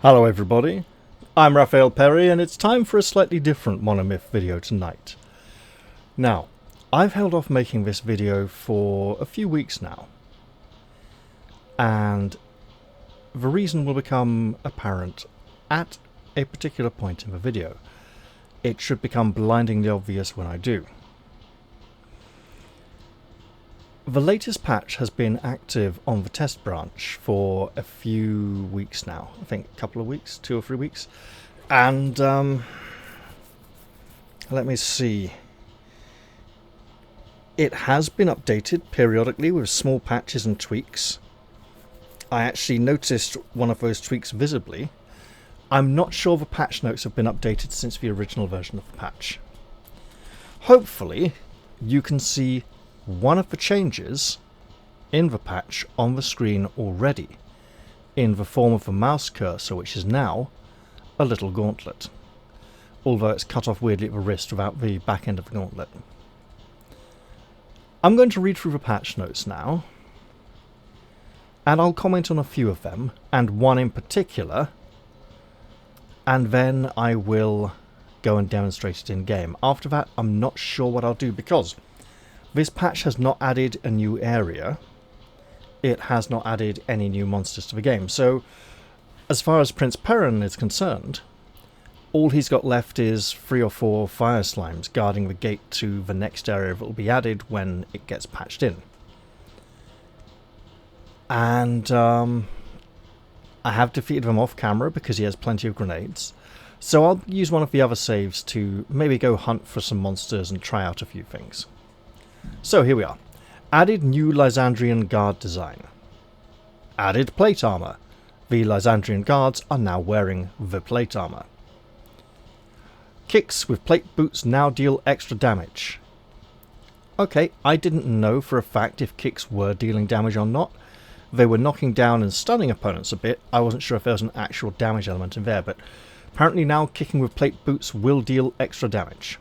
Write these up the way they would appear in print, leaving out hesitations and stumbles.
Hello everybody, I'm Raphael Perry and it's time for a slightly different Monomyth video tonight. Now, I've held off making this video for a few weeks now, and the reason will become apparent at a particular point in the video. It should become blindingly obvious when I do. The latest patch has been active on the test branch for a few weeks now. I think a couple of weeks, 2 or 3 weeks. And let me see. It has been updated periodically with small patches and tweaks. I actually noticed one of those tweaks visibly. I'm not sure the patch notes have been updated since the original version of the patch. Hopefully, you can see one of the changes in the patch on the screen already, in the form of the mouse cursor, which is now a little gauntlet, although it's cut off weirdly at the wrist without the back end of the gauntlet. I'm going to read through the patch notes now, and I'll comment on a few of them, and one in particular, and then I will go and demonstrate it in game. After that, I'm not sure what I'll do, because this patch has not added a new area. It has not added any new monsters to the game. So, as far as Prince Perrin is concerned, all he's got left is 3 or 4 fire slimes guarding the gate to the next area that will be added when it gets patched in. And I have defeated them off camera because he has plenty of grenades. So I'll use one of the other saves to maybe go hunt for some monsters and try out a few things. So here we are. Added new Lysandrian guard design. Added plate armor. The Lysandrian guards are now wearing the plate armor. Kicks with plate boots now deal extra damage. Okay, I didn't know for a fact if kicks were dealing damage or not. They were knocking down and stunning opponents a bit. I wasn't sure if there was an actual damage element in there, but apparently now kicking with plate boots will deal extra damage.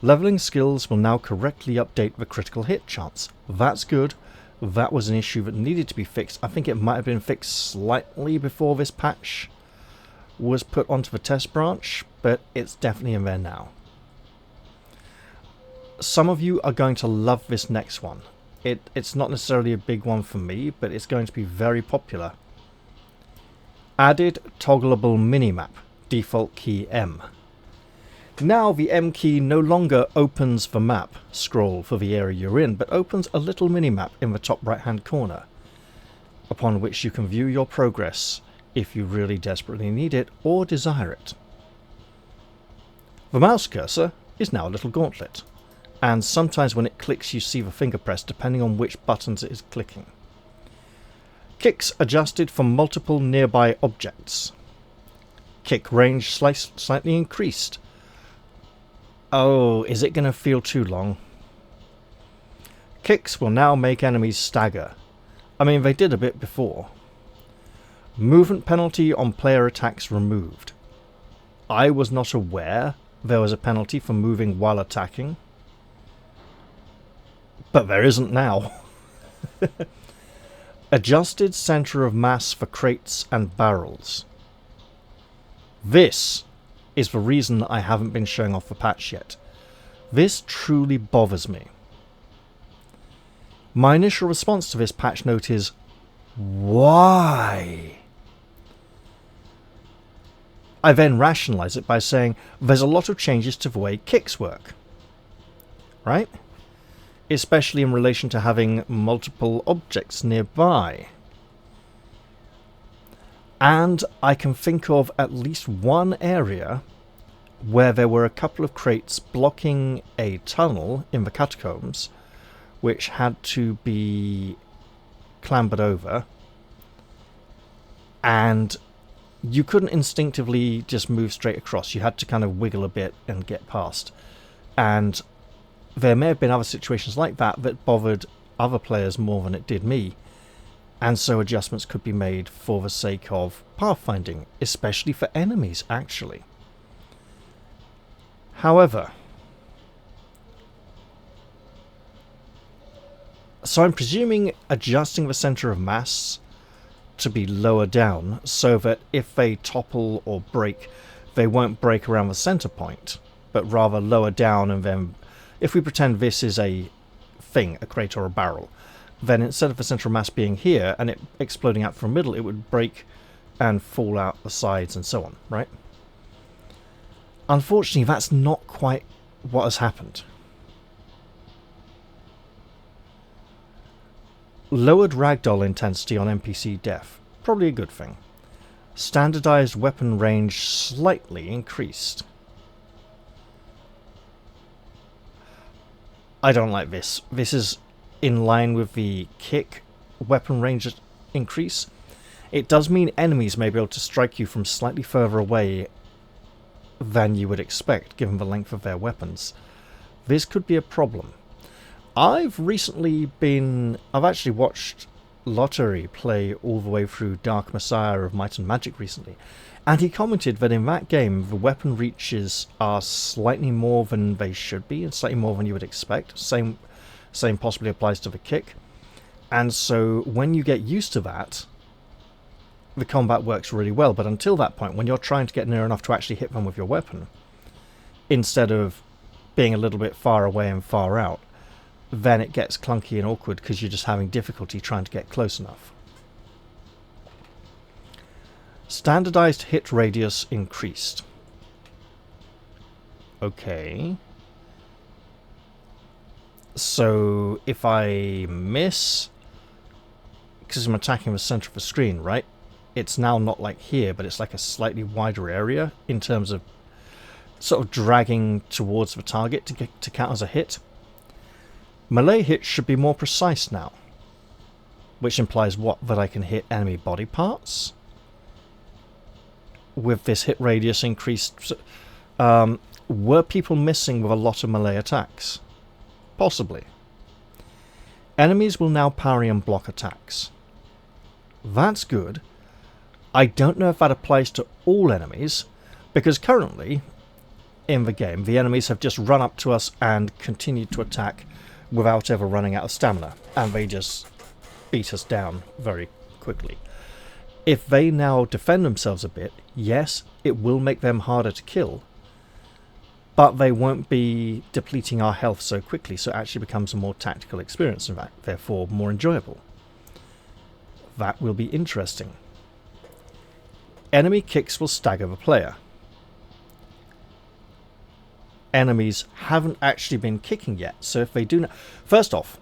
Leveling skills will now correctly update the critical hit chance. That's good. That was an issue that needed to be fixed. I think it might have been fixed slightly before this patch was put onto the test branch, but it's definitely in there now. Some of you are going to love this next one. It's not necessarily a big one for me, but it's going to be very popular. Added toggleable minimap, default key M. Now the M key no longer opens the map scroll for the area you're in, but opens a little minimap in the top right hand corner, upon which you can view your progress if you really desperately need it or desire it. The mouse cursor is now a little gauntlet, and sometimes when it clicks you see the finger press depending on which buttons it is clicking. Kicks adjusted for multiple nearby objects. Kick range slightly increased. Oh, is it going to feel too long? Kicks will now make enemies stagger. I mean, they did a bit before. Movement penalty on player attacks removed. I was not aware there was a penalty for moving while attacking, but there isn't now. Adjusted center of mass for crates and barrels. This is the reason I haven't been showing off the patch yet. This truly bothers me. My initial response to this patch note is, why? I then rationalize it by saying there's a lot of changes to the way kicks work. Right? Especially in relation to having multiple objects nearby. And I can think of at least one area where there were a couple of crates blocking a tunnel in the catacombs, which had to be clambered over, and you couldn't instinctively just move straight across. You had to kind of wiggle a bit and get past. And there may have been other situations like that that bothered other players more than it did me. And so adjustments could be made for the sake of pathfinding, especially for enemies, actually. However, so I'm presuming adjusting the center of mass to be lower down so that if they topple or break, they won't break around the center point, but rather lower down. And then if we pretend this is a thing, a crate or a barrel, then instead of the central mass being here and it exploding out from the middle, it would break and fall out the sides and so on, right? Unfortunately, that's not quite what has happened. Lowered ragdoll intensity on NPC death. Probably a good thing. Standardized weapon range slightly increased. I don't like this. This is in line with the kick weapon range increase. It does mean enemies may be able to strike you from slightly further away than you would expect, given the length of their weapons. This could be a problem. I've actually watched Lottery play all the way through Dark Messiah of Might and Magic recently, and he commented that in that game the weapon reaches are slightly more than they should be, and slightly more than you would expect. Same possibly applies to the kick. And so when you get used to that, the combat works really well. But until that point, when you're trying to get near enough to actually hit them with your weapon, instead of being a little bit far away and far out, then it gets clunky and awkward because you're just having difficulty trying to get close enough. Standardized hit radius increased. Okay. So if I miss, because I'm attacking the center of the screen, right? It's now not like here, but it's like a slightly wider area in terms of sort of dragging towards the target to count as a hit. Melee hits should be more precise now, which implies what? That I can hit enemy body parts with this hit radius increased. Were people missing with a lot of melee attacks? Possibly. Enemies will now parry and block attacks. That's good. I don't know if that applies to all enemies, because currently in the game the enemies have just run up to us and continued to attack without ever running out of stamina, and they just beat us down very quickly. If they now defend themselves a bit, yes, it will make them harder to kill, but they won't be depleting our health so quickly, so it actually becomes a more tactical experience, in fact, therefore more enjoyable. That will be interesting. Enemy kicks will stagger the player. Enemies haven't actually been kicking yet, so if they do... First off,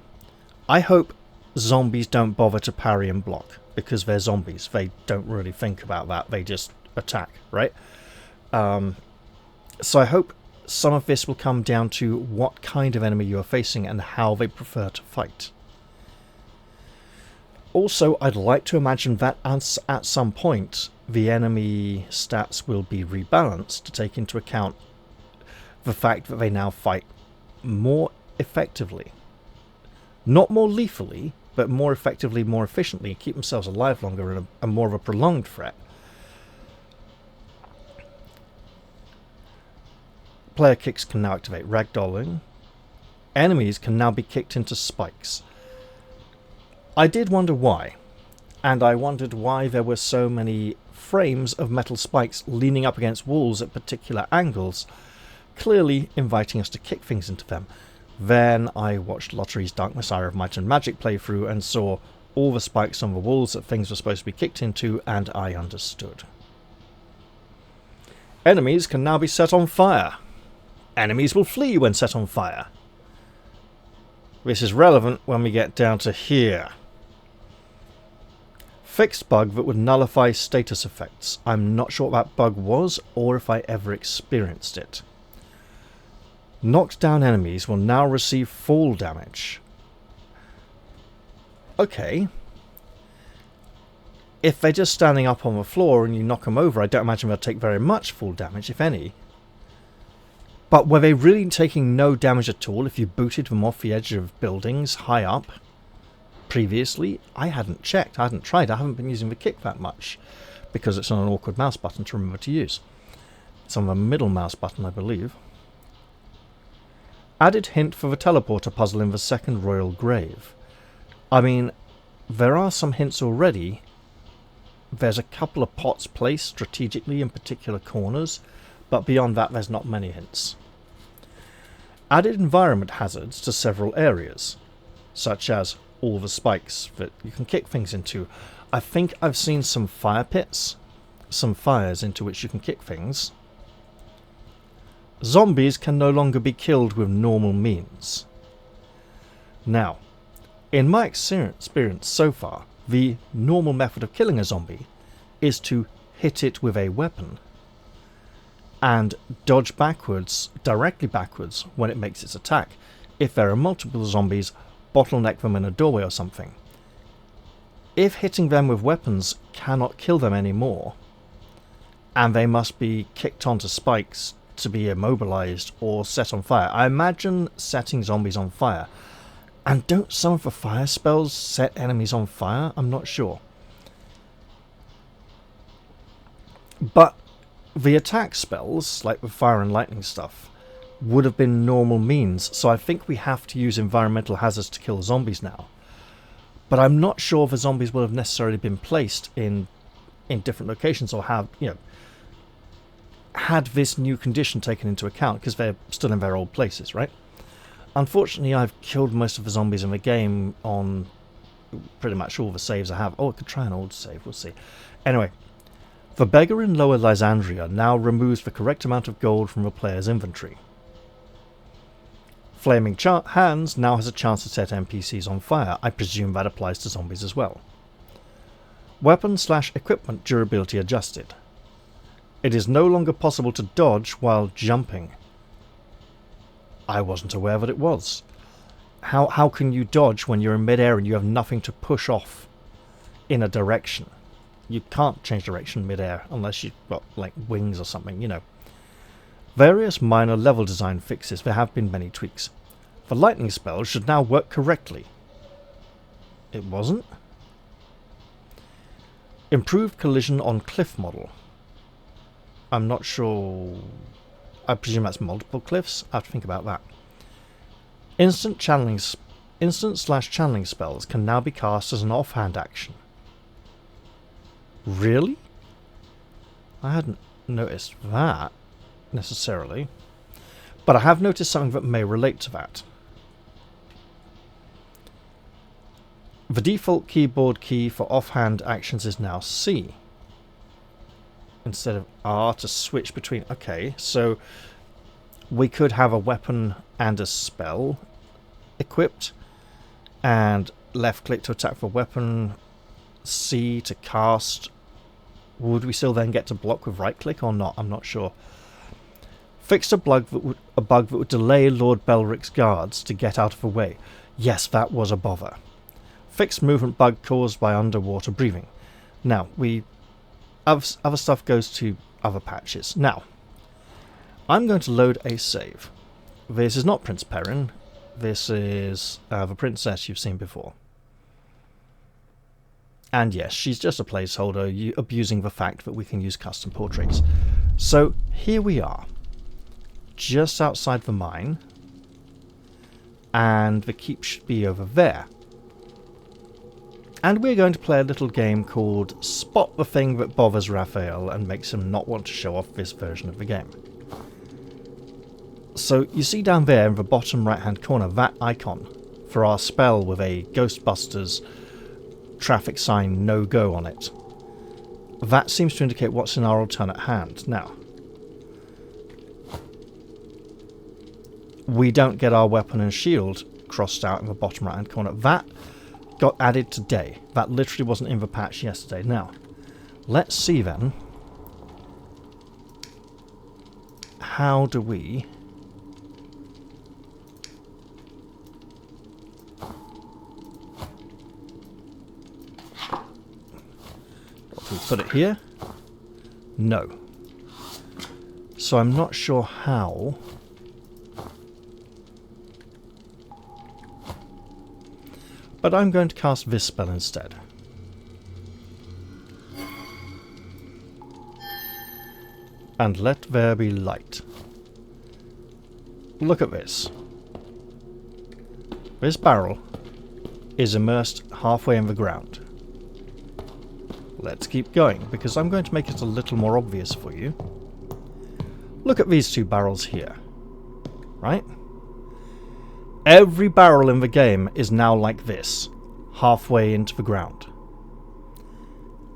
I hope zombies don't bother to parry and block, because they're zombies. They don't really think about that. They just attack, right? So I hope some of this will come down to what kind of enemy you are facing and how they prefer to fight. Also, I'd like to imagine that at some point the enemy stats will be rebalanced to take into account the fact that they now fight more effectively. Not more lethally, but more effectively, more efficiently, keep themselves alive longer and a more of a prolonged threat. Player kicks can now activate ragdolling. Enemies can now be kicked into spikes. I did wonder why, and I wondered why there were so many frames of metal spikes leaning up against walls at particular angles, clearly inviting us to kick things into them. Then I watched Lottery's Dark Messiah of Might and Magic playthrough and saw all the spikes on the walls that things were supposed to be kicked into, and I understood. Enemies can now be set on fire. Enemies will flee when set on fire. This is relevant when we get down to here. Fixed bug that would nullify status effects. I'm not sure what that bug was or if I ever experienced it. Knocked down enemies will now receive fall damage. Okay. If they're just standing up on the floor and you knock them over, I don't imagine they'll take very much fall damage, if any. But were they really taking no damage at all if you booted them off the edge of buildings high up? Previously, I hadn't checked, I hadn't tried, I haven't been using the kick that much, because it's on an awkward mouse button to remember to use. It's on the middle mouse button, I believe. Added hint for the teleporter puzzle in the second royal grave. I mean, there are some hints already, There's a couple of pots placed strategically in particular corners, but beyond that there's not many hints. Added environment hazards to several areas, such as all the spikes that you can kick things into. I think I've seen some fire pits, some fires into which you can kick things. Zombies can no longer be killed with normal means. Now, in my experience so far, the normal method of killing a zombie is to hit it with a weapon and dodge backwards, directly backwards, when it makes its attack. If there are multiple zombies, bottleneck them in a doorway or something. If hitting them with weapons cannot kill them anymore, and they must be kicked onto spikes to be immobilized or set on fire. I imagine setting zombies on fire. And don't some of the fire spells set enemies on fire? I'm not sure. But the attack spells, like the fire and lightning stuff, would have been normal means, so I think we have to use environmental hazards to kill zombies now. But I'm not sure the zombies will have necessarily been placed in different locations or have, had this new condition taken into account, because they're still in their old places, right? Unfortunately, I've killed most of the zombies in the game on pretty much all the saves I have. Oh, I could try an old save, we'll see. Anyway, the beggar in Lower Lysandria now removes the correct amount of gold from the player's inventory. Flaming Hands now has a chance to set NPCs on fire. I presume that applies to zombies as well. Weapon/equipment durability adjusted. It is no longer possible to dodge while jumping. I wasn't aware that it was. How can you dodge when you're in midair and you have nothing to push off in a direction? You can't change direction midair unless you've got like wings or something, Various minor level design fixes. There have been many tweaks. The lightning spell should now work correctly. It wasn't? Improved collision on cliff model. I'm not sure. I presume that's multiple cliffs. I have to think about that. Instant/channeling spells can now be cast as an offhand action. Really? I hadn't noticed that necessarily, but I have noticed something that may relate to that. The default keyboard key for offhand actions is now C instead of R to switch between. Okay, so we could have a weapon and a spell equipped, and left click to attack the weapon, C to cast. Would we still then get to block with right click or not? I'm not sure. Fixed a bug that would delay Lord Belric's guards to get out of the way. Yes, that was a bother. Fixed movement bug caused by underwater breathing. Now, other stuff goes to other patches. Now, I'm going to load a save. This is not Prince Perrin. This is the princess you've seen before. And yes, she's just a placeholder, abusing the fact that we can use custom portraits. So here we are, just outside the mine, and the keep should be over there. And we're going to play a little game called Spot the Thing That Bothers Raphael and makes him not want to show off this version of the game. So you see down there in the bottom right hand corner that icon for our spell with a Ghostbusters traffic sign no go on it. That seems to indicate what's in our alternate hand. Now, we don't get our weapon and shield crossed out in the bottom right hand corner. That got added today. That literally wasn't in the patch yesterday. Now, let's see then. How do we... we put it here? No. So I'm not sure how. But I'm going to cast this spell instead. And let there be light. Look at this. This barrel is immersed halfway in the ground. let's keep going, because I'm going to make it a little more obvious for you. Look at these two barrels here, right? Every barrel in the game is now like this, halfway into the ground.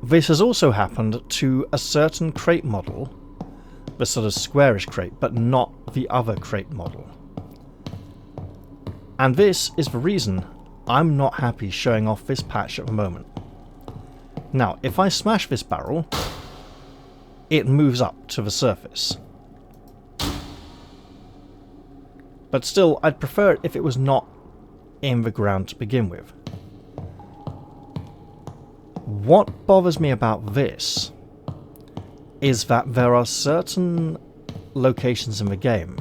This has also happened to a certain crate model, the sort of squarish crate, but not the other crate model. And this is the reason I'm not happy showing off this patch at the moment. Now, if I smash this barrel, it moves up to the surface. But still, I'd prefer it if it was not in the ground to begin with. What bothers me about this is that there are certain locations in the game,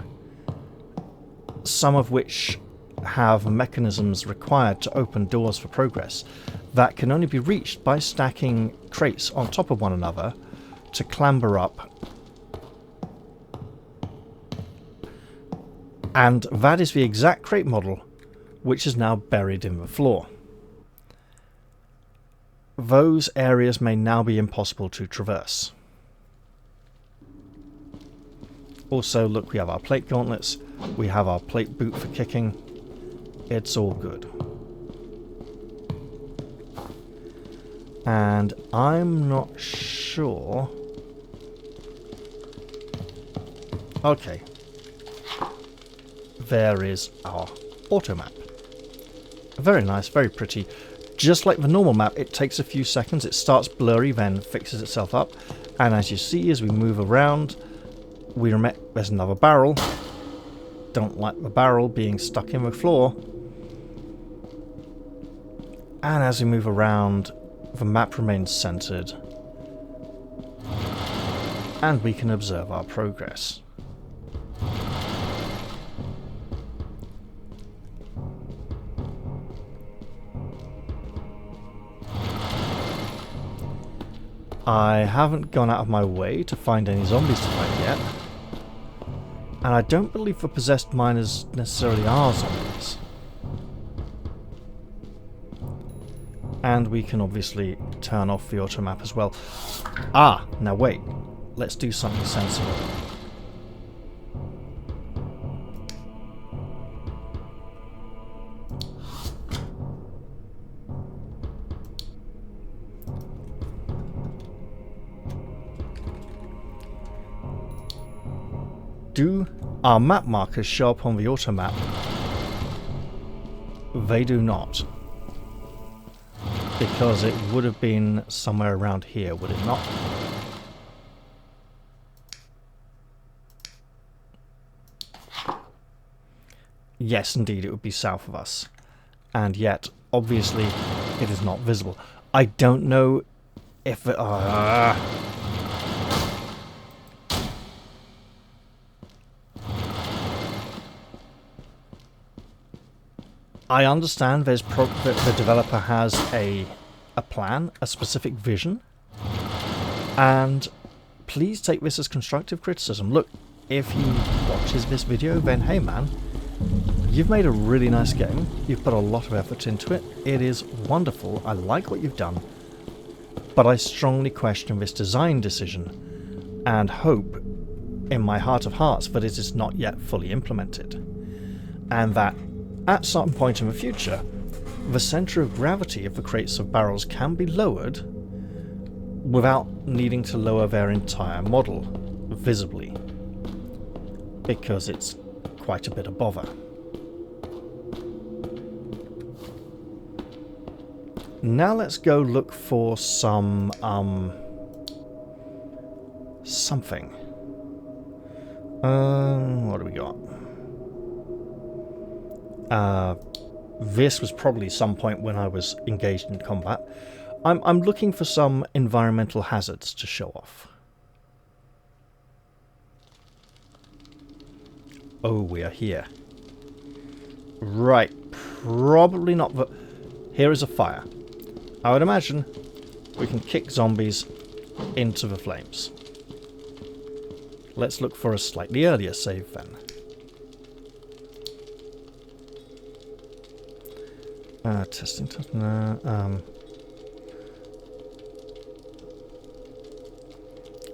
some of which have mechanisms required to open doors for progress, that can only be reached by stacking crates on top of one another to clamber up. And that is the exact crate model which is now buried in the floor. Those areas may now be impossible to traverse. Also, look, we have our plate gauntlets, we have our plate boot for kicking. It's all good. And I'm not sure... Okay. There is our auto map. Very nice, very pretty. Just like the normal map, it takes a few seconds. It starts blurry, then fixes itself up. And as you see, as we move around, there's another barrel. Don't like the barrel being stuck in the floor. And as we move around, the map remains centered. And we can observe our progress. I haven't gone out of my way to find any zombies to fight yet. And I don't believe the possessed miners necessarily are zombies. And we can obviously turn off the auto map as well. Ah, now wait. Let's do something sensible. Do our map markers show up on the auto map? They do not. Because it would have been somewhere around here, would it not? Yes, indeed, it would be south of us. And yet, obviously, it is not visible. I don't know if it... I understand that the developer has a plan, a specific vision, and please take this as constructive criticism. Look, if he watches this video, then hey man, you've made a really nice game, you've put a lot of effort into it, it is wonderful, I like what you've done, but I strongly question this design decision, and hope, in my heart of hearts, that it is not yet fully implemented, and that at some point in the future, the centre of gravity of the crates of barrels can be lowered without needing to lower their entire model visibly, because it's quite a bit of bother. Now let's go look for some something. What do we got? This was probably some point when I was engaged in combat. I'm looking for some environmental hazards to show off. Oh, we are here. Right, probably not the... Here is a fire. I would imagine we can kick zombies into the flames. Let's look for a slightly earlier save then. Testing.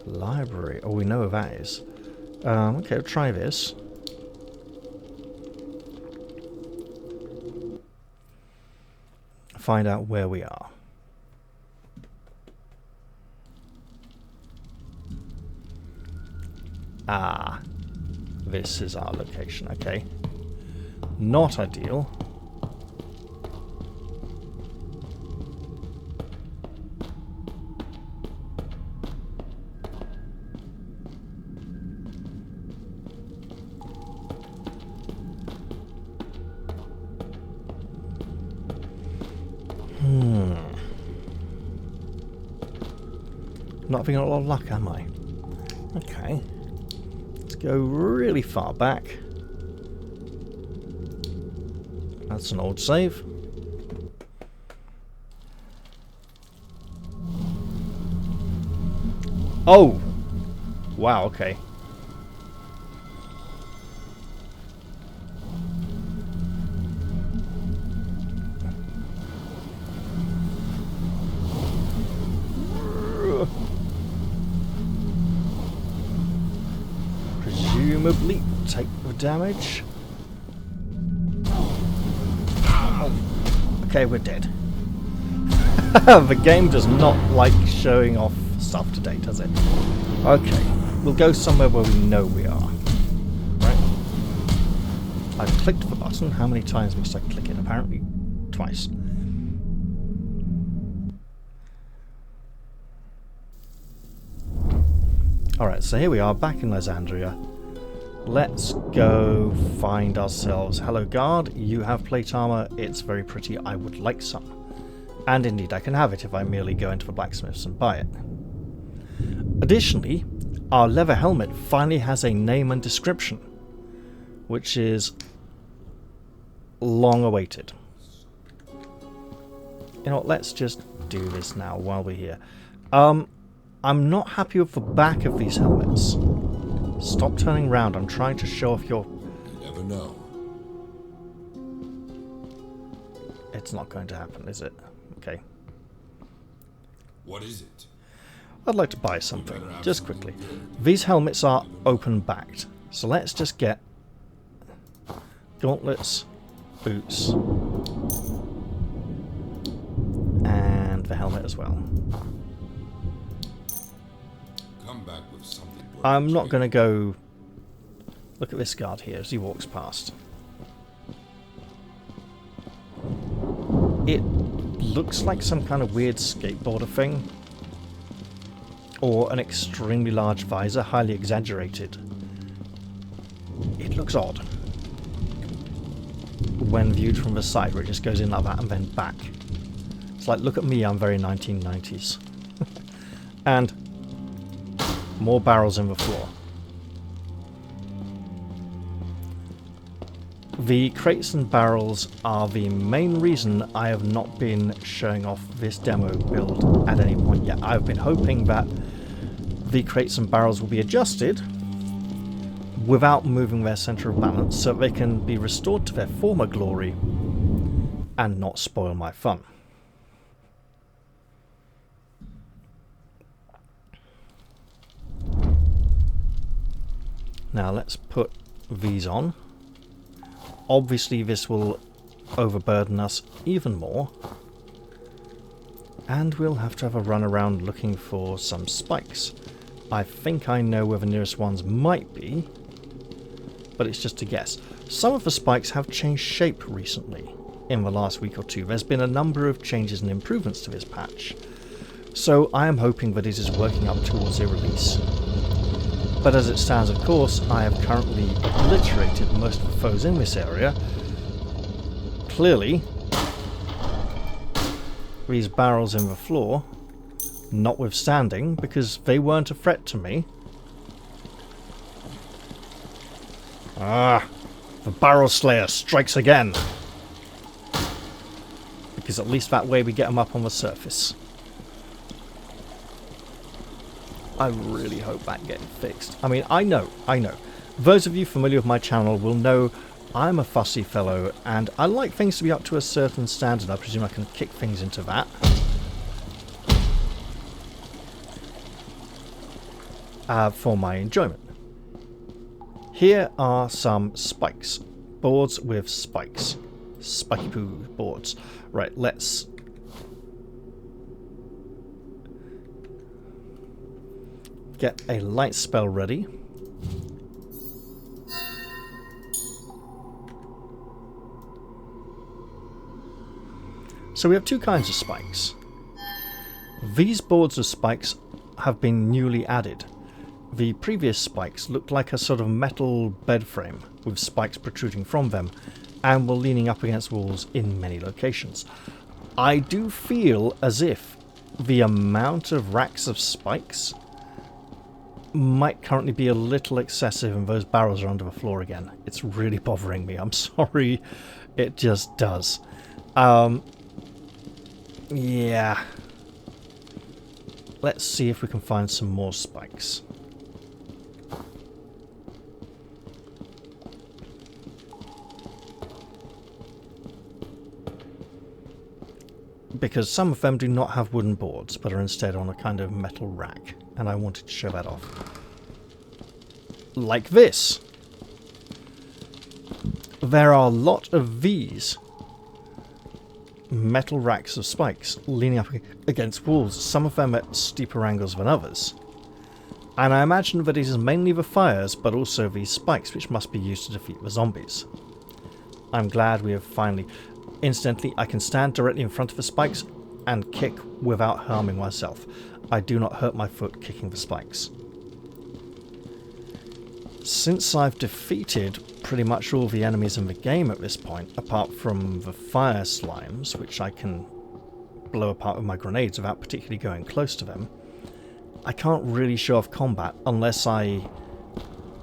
Library. Oh, we know where that is. Okay, we'll try this. Find out where we are. Ah, this is our location. Okay. Not ideal. Not having a lot of luck, am I? Okay. Let's go really far back. That's an old save. Oh! Wow, okay. Presumably take the damage. Okay, we're dead. The game does not like showing off stuff today, does it? Okay, we'll go somewhere where we know we are. Right? I've clicked the button. How many times must I click it? Apparently twice. Alright, so here we are, back in Lysandria. Let's go find ourselves... Hello, guard. You have plate armor. It's very pretty. I would like some. And indeed, I can have it if I merely go into the blacksmith's and buy it. Additionally, our leather helmet finally has a name and description, which is long awaited. You know what, let's just do this now while we're here. I'm not happy with the back of these helmets. Stop turning around. I'm trying to show off your... You never know. It's not going to happen, is it? Okay. What is it? I'd like to buy something, just quickly. These helmets are open-backed, so let's just get gauntlets, boots, and the helmet as well. Come back with something. I'm not going to go... Look at this guard here as he walks past. It looks like some kind of weird skateboarder thing. Or an extremely large visor, highly exaggerated. It looks odd. When viewed from the side, where it just goes in like that and then back. It's like, look at me, I'm very 1990s. And more barrels in the floor. The crates and barrels are the main reason I have not been showing off this demo build at any point yet. I've been hoping that the crates and barrels will be adjusted without moving their center of balance so that they can be restored to their former glory and not spoil my fun. Now let's put these on. Obviously this will overburden us even more. And we'll have to have a run around looking for some spikes. I think I know where the nearest ones might be, but it's just a guess. Some of the spikes have changed shape recently in the last week or two. There's been a number of changes and improvements to this patch. So I am hoping that it is working up towards a release. But as it stands, of course, I have currently obliterated most of the foes in this area. Clearly, these barrels in the floor, notwithstanding, because they weren't a threat to me. Ah, the Barrel Slayer strikes again. Because at least that way we get them up on the surface. I really hope that gets fixed. I mean, I know. Those of you familiar with my channel will know I'm a fussy fellow, and I like things to be up to a certain standard. I presume I can kick things into that. for my enjoyment. Here are some spikes. Boards with spikes. Spiky poo boards. Right, let's... get a light spell ready. So we have two kinds of spikes. These boards of spikes have been newly added. The previous spikes looked like a sort of metal bed frame with spikes protruding from them and were leaning up against walls in many locations. I do feel as if the amount of racks of spikes might currently be a little excessive and those barrels are under the floor again. It's really bothering me. I'm sorry. It just does. Yeah. Let's see if we can find some more spikes. Because some of them do not have wooden boards, but are instead on a kind of metal rack. And I wanted to show that off. Like this. There are a lot of these metal racks of spikes leaning up against walls, some of them at steeper angles than others. And I imagine that it is mainly the fires, but also these spikes, which must be used to defeat the zombies. I'm glad we have finally... Incidentally, I can stand directly in front of the spikes and kick without harming myself. I do not hurt my foot kicking the spikes. Since I've defeated pretty much all the enemies in the game at this point, apart from the fire slimes, which I can blow apart with my grenades without particularly going close to them, I can't really show off combat unless I,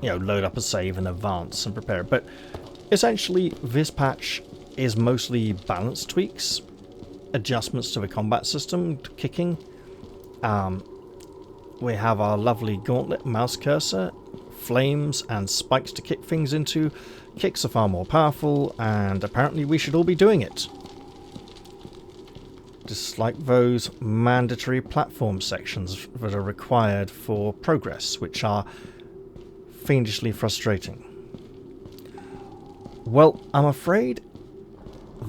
load up a save in advance and prepare it. But essentially, this patch is mostly balance tweaks, adjustments to the combat system, kicking. We have our lovely gauntlet mouse cursor, flames and spikes to kick things into. Kicks are far more powerful, and apparently we should all be doing it. Just like those mandatory platform sections that are required for progress, which are fiendishly frustrating. Well, I'm afraid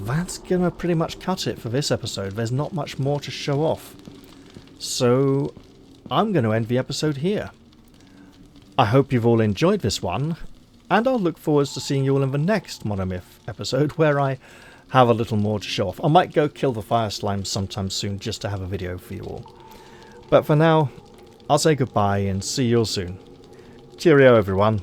that's gonna pretty much cut it for this episode. There's not much more to show off. So I'm going to end the episode here. I hope you've all enjoyed this one, and I'll look forward to seeing you all in the next Monomyth episode where I have a little more to show off. I might go kill the fire slimes sometime soon just to have a video for you all. But for now, I'll say goodbye and see you all soon. Cheerio everyone.